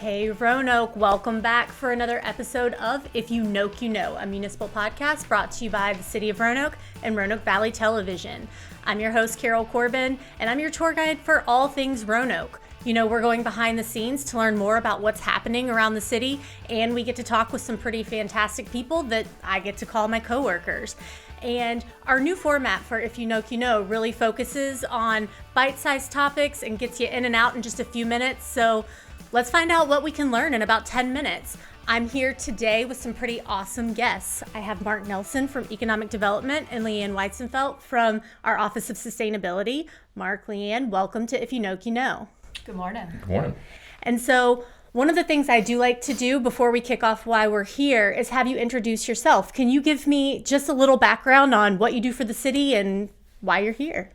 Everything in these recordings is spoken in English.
Hey Roanoke, welcome back for another episode of If You Noke, You Know, a municipal podcast brought to you by the City of Roanoke and Roanoke Valley Television. I'm your host, Carol Corbin, and I'm your tour guide for all things Roanoke. You know, we're going behind the scenes to learn more about what's happening around the city, and we get to talk with some pretty fantastic people that I get to call my coworkers. And our new format for If You Noke, You Know really focuses on bite-sized topics and gets you in and out in just a few minutes. So let's find out what we can learn in about 10 minutes. I'm here today with some pretty awesome guests. I have Marc Nelson from Economic Development and Leigh Weitzenfeld from our Office of Sustainability. Marc, Leigh, welcome to If You Noke, You Know. Good morning. Good morning. And so one of the things I do like to do before we kick off why we're here is have you introduce yourself. Can you give me just a little background on what you do for the city and why you're here?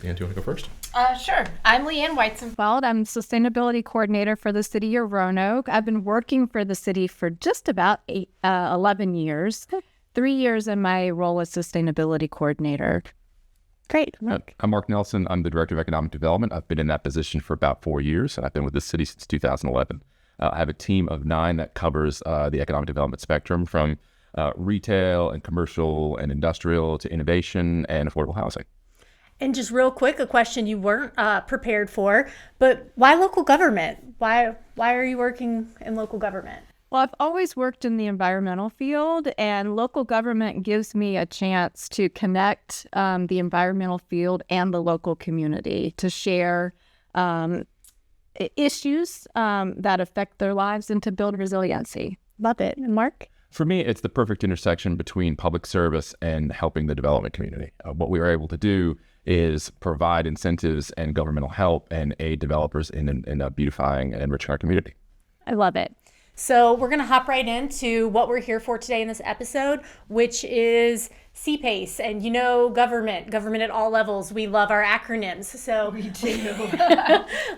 Leigh, do you want to go first? Sure. I'm Leigh Weitzenfeld. I'm Sustainability Coordinator for the City of Roanoke. I've been working for the city for just about 11 years, 3 years in my role as Sustainability Coordinator. Great. Marc. I'm Marc Nelson. I'm the Director of Economic Development. I've been in that position for about 4 years, and I've been with the city since 2011. I have a team of 9 that covers the economic development spectrum from retail and commercial and industrial to innovation and affordable housing. And just real quick, a question you weren't prepared for, but why local government? Why are you working in local government? Well, I've always worked in the environmental field, and local government gives me a chance to connect the environmental field and the local community to share issues that affect their lives and to build resiliency. Love it. And Marc? For me, it's the perfect intersection between public service and helping the development community. What we were able to do is provide incentives and governmental help and aid developers in beautifying and enriching our community. I love it. So we're going to hop right into what we're here for today in this episode, which is CPACE. And you know, government at all levels, we love our acronyms. So We do.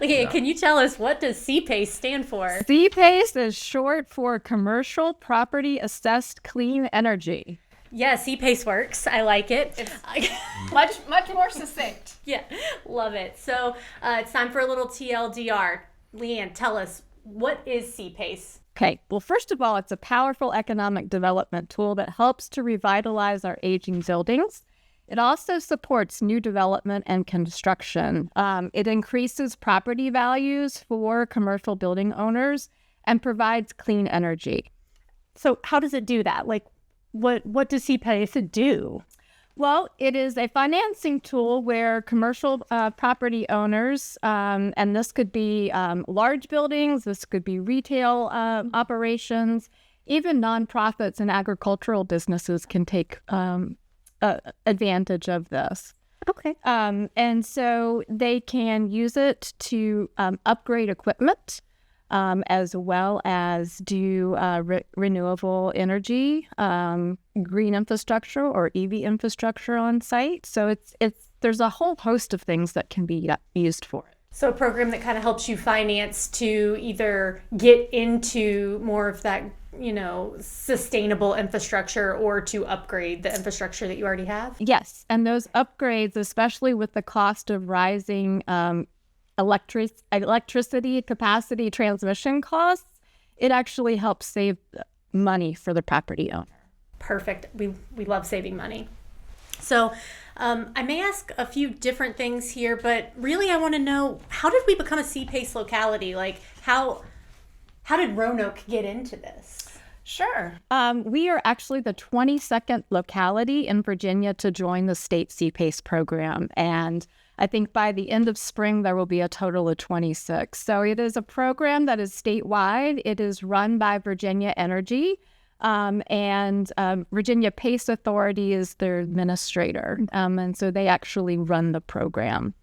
Leigh, can you tell us, what does CPACE stand for? CPACE is short for Commercial Property Assessed Clean Energy. Yeah, CPACE works. I like it. It's much more succinct. Yeah, love it. So it's time for a little TLDR. Leigh, tell us, what is CPACE? Okay, well, first of all, it's a powerful economic development tool that helps to revitalize our aging buildings. It also supports new development and construction. It increases property values for commercial building owners and provides clean energy. So how does it do that? Like, what does CPACE do? Well, it is a financing tool where commercial property owners, and this could be large buildings, this could be retail operations, even nonprofits and agricultural businesses can take advantage of this. Okay. And so they can use it to upgrade equipment, as well as do renewable energy, green infrastructure or EV infrastructure on site. So there's a whole host of things that can be used for it. So a program that kind of helps you finance to either get into more of that, you know, sustainable infrastructure or to upgrade the infrastructure that you already have? Yes, and those upgrades, especially with the cost of rising electricity capacity transmission costs, it actually helps save money for the property owner. Perfect. We love saving money. So I may ask a few different things here, but really I want to know, how did we become a CPACE locality? Like, how did Roanoke get into this? Sure. We are actually the 22nd locality in Virginia to join the state CPACE program, and I think by the end of spring, there will be a total of 26. So it is a program that is statewide. It is run by Virginia Energy, and Virginia PACE Authority is their administrator. And so they actually run the program.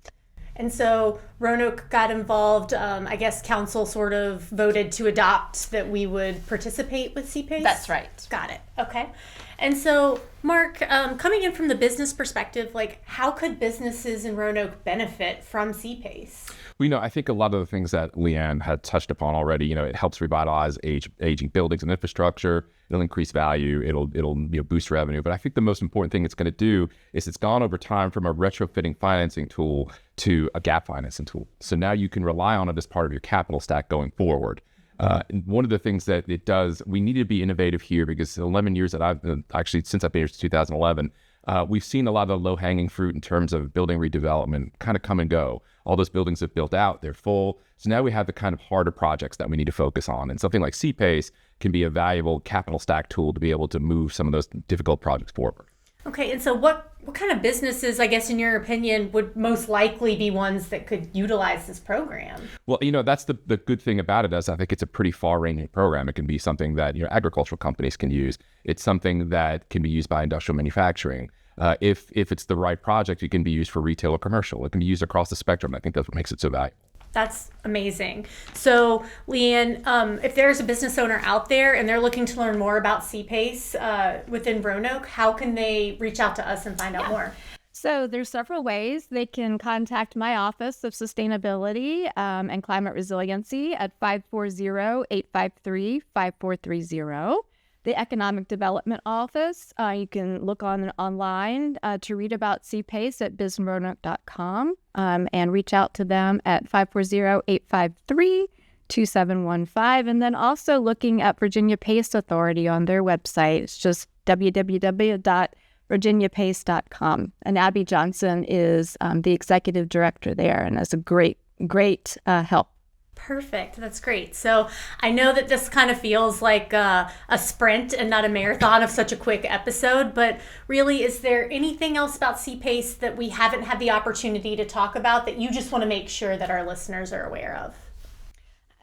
And so Roanoke got involved. I guess council sort of voted to adopt that we would participate with CPACE? That's right. Got it. Okay. And so, Marc, coming in from the business perspective, like, how could businesses in Roanoke benefit from CPACE? Well, I think a lot of the things that Leigh had touched upon already, it helps revitalize aging buildings and infrastructure. It'll increase value. It'll boost revenue. But I think the most important thing it's going to do is it's gone over time from a retrofitting financing tool to a gap financing tool. So now you can rely on it as part of your capital stack going forward. And one of the things that it does, we need to be innovative here because 11 years that I've been, actually since I've been here since 2011, we've seen a lot of the low-hanging fruit in terms of building redevelopment kind of come and go. All those buildings have built out, they're full. So now we have the kind of harder projects that we need to focus on. And something like CPACE can be a valuable capital stack tool to be able to move some of those difficult projects forward. Okay, and so what kind of businesses, I guess, in your opinion, would most likely be ones that could utilize this program? Well, that's the good thing about it is I think it's a pretty far-ranging program. It can be something that agricultural companies can use. It's something that can be used by industrial manufacturing. If it's the right project, it can be used for retail or commercial. It can be used across the spectrum. I think that's what makes it so valuable. That's amazing. So, Leanne, if there's a business owner out there and they're looking to learn more about CPACE within Roanoke, how can they reach out to us and find out more? So there's several ways. They can contact my Office of Sustainability and Climate Resiliency at 540-853-5430. The Economic Development Office, you can look online to read about CPACE at bizroanoke.com and reach out to them at 540-853-2715. And then also looking at Virginia PACE Authority on their website. It's just www.virginiapace.com. And Abby Johnson is the executive director there and is a great help. Perfect. That's great. So I know that this kind of feels like a sprint and not a marathon of such a quick episode, but really, is there anything else about CPACE that we haven't had the opportunity to talk about that you just want to make sure that our listeners are aware of?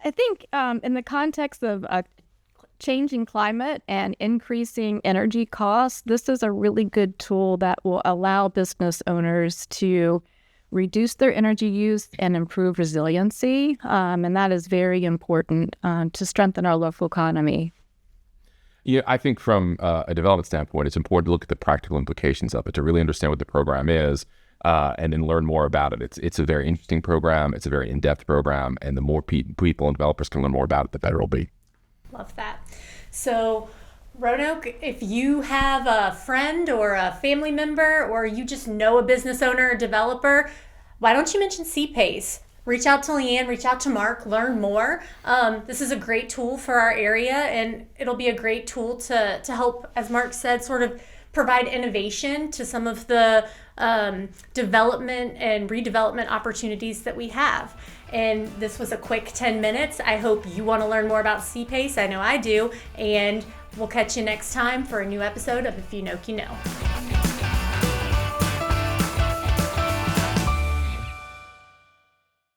I think in the context of changing climate and increasing energy costs, this is a really good tool that will allow business owners to reduce their energy use and improve resiliency. And that is very important to strengthen our local economy. Yeah, I think from a development standpoint, it's important to look at the practical implications of it, to really understand what the program is and then learn more about it. It's a very interesting program. It's a very in-depth program. And the more people and developers can learn more about it, the better it'll be. Love that. So Roanoke, if you have a friend or a family member or you just know a business owner or developer, why don't you mention CPACE? Reach out to Leanne, reach out to Marc, learn more. This is a great tool for our area, and it'll be a great tool to help, as Marc said, sort of provide innovation to some of the development and redevelopment opportunities that we have. And this was a quick 10 minutes. I hope you want to learn more about CPACE. I know I do. And we'll catch you next time for a new episode of If You Noke, You Know.